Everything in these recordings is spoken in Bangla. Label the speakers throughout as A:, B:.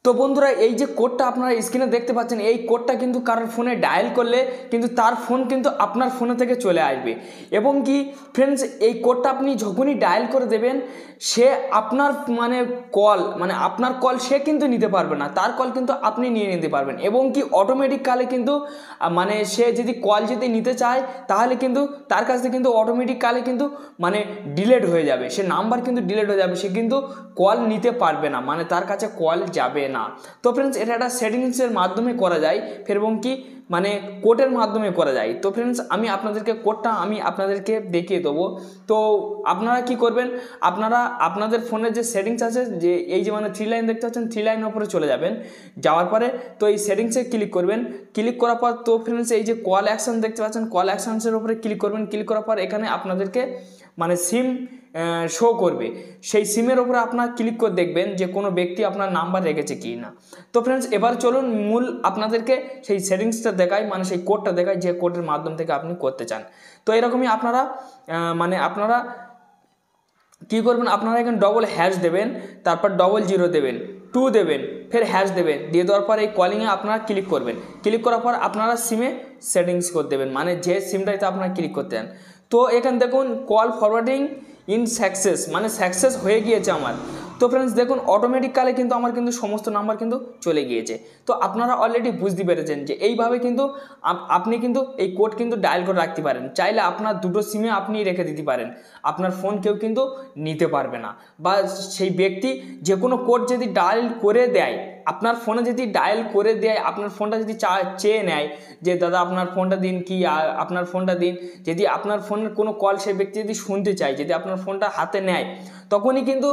A: তো বন্ধুরা এই যে কোডটা আপনারা স্ক্রিনে দেখতে পাচ্ছেন, এই কোডটা কিন্তু কারোর ফোনে ডায়াল করলে কিন্তু তার ফোন কিন্তু আপনার ফোনে থেকে চলে আসবে। এবং কি ফ্রেন্ডস, এই কোডটা আপনি যখনই ডায়াল করে দেবেন, সে আপনার আপনার কল সে কিন্তু নিতে পারবে না, তার কল কিন্তু আপনি নিয়ে নিতে পারবেন। এবং কি অটোমেটিক কালে কিন্তু সে যদি কল যদি নিতে চায় তাহলে কিন্তু তার কাছ থেকে কিন্তু অটোমেটিক কালে কিন্তু ডিলেট হয়ে যাবে, সে নাম্বার কিন্তু ডিলেট হয়ে যাবে, সে কিন্তু কল নিতে পারবে না, তার কাছে কল যাবে না। তো ফ্রেন্ডস, এটা একটা সেটিংসের মাধ্যমে করা যায়, এবং কি কোডের মাধ্যমে করা যায়। তো ফ্রেন্ডস, আমি আপনাদেরকে কোডটা আপনাদেরকে দেখিয়ে দেবো। তো আপনারা কি করবেন, আপনারা আপনাদের ফোনের যে সেটিংস আছে, যে এই যে 3 লাইন দেখতে পাচ্ছেন, 3 লাইনের উপরে চলে যাবেন। যাওয়ার পরে তো এই সেটিংসে ক্লিক করবেন। ক্লিক করার পর তো ফ্রেন্ডস এই যে কল অ্যাকশন দেখতে পাচ্ছেন, কল অ্যাকশনসের উপরে ক্লিক করবেন। ক্লিক করার পর এখানে আপনাদেরকে সিম শো করবে, সেই সিমের উপরে আপনার ক্লিক করে দেখবেন যে কোনো ব্যক্তি আপনার নাম্বার রেখেছে কি না। তো ফ্রেন্ডস, এবার চলুন মূল আপনাদেরকে সেই সেটিংসটা দেখাই, সেই কোডটা দেখাই, যে কোডের মাধ্যম থেকে আপনি করতে চান। তো এরকমই আপনারা আপনারা কী করবেন, আপনারা এখানে $# দেবেন, তারপর 00 দেবেন, 2 দেবেন, ফের হ্যাশ দেবেন। দিয়ে দেওয়ার পর এই কলিংয়ে আপনারা ক্লিক করবেন। ক্লিক করার পর আপনারা সিমে সেটিংস করে দেবেন, যে সিমটাতে আপনারা ক্লিক করতে চান। তো এখানে দেখুন call forwarding in success, success হয়ে গিয়েছে আমার। তো ফ্রেন্ডস দেখুন, অটোমেটিক কালে কিন্তু আমার কিন্তু সমস্ত নাম্বার কিন্তু চলে গিয়েছে। তো আপনারা অলরেডি বুঝতে পেরেছেন যে এইভাবে কিন্তু আপনি কিন্তু এই কোড কিন্তু ডায়াল করে রাখতে পারেন। চাইলে আপনার দুটো সিমে আপনি রেখে দিতে পারেন, আপনার ফোন কেউ কিন্তু নিতে পারবে না। বা সেই ব্যক্তি যে কোনো কোড যদি ডায়াল করে দেয়, আপনার ফোনে যদি ডায়াল করে দেয়, আপনার ফোনটা যদি চেয়ে নেয় যে দাদা আপনার ফোনটা দিন, কি আপনার ফোনটা দিন, যদি আপনার ফোনের কোনো কল সেই ব্যক্তি যদি শুনতে চায়, যদি আপনার ফোনটা হাতে নেয়, তখনই কিন্তু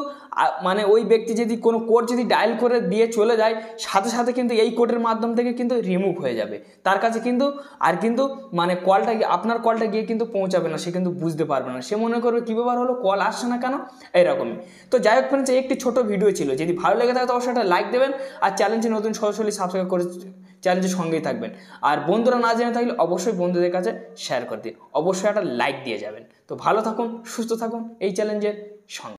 A: ওই ব্যক্তি যদি কোনো কোড যদি ডায়াল করে দিয়ে চলে যায়, সাথে সাথে কিন্তু এই কোডের মাধ্যম থেকে কিন্তু রিমুভ হয়ে যাবে তার কাছে, কিন্তু আর কিন্তু কলটা আপনার কলটা গিয়ে কিন্তু পৌঁছাবে না, সে কিন্তু বুঝতে পারবে না, সে মনে করবে কী ব্যাপার হলো, কল আসছে না কেন, এইরকমই। তো যাই হোক ফ্রেন্ডস, একটি ছোট ভিডিও ছিল, যদি ভালো লেগে থাকে তো অবশ্যই একটা লাইক দেবেন, আর চ্যানেলটি নতুন সরাসরি সাবস্ক্রাইব করে চ্যানেলটির সঙ্গেই থাকবেন। আর বন্ধুরা না জেনে থাকলে অবশ্যই বন্ধুদের কাছে শেয়ার করে দিন, অবশ্যই একটা লাইক দিয়ে যাবেন। তো ভালো থাকুন, সুস্থ থাকুন এই চ্যালেঞ্জের সঙ্গে।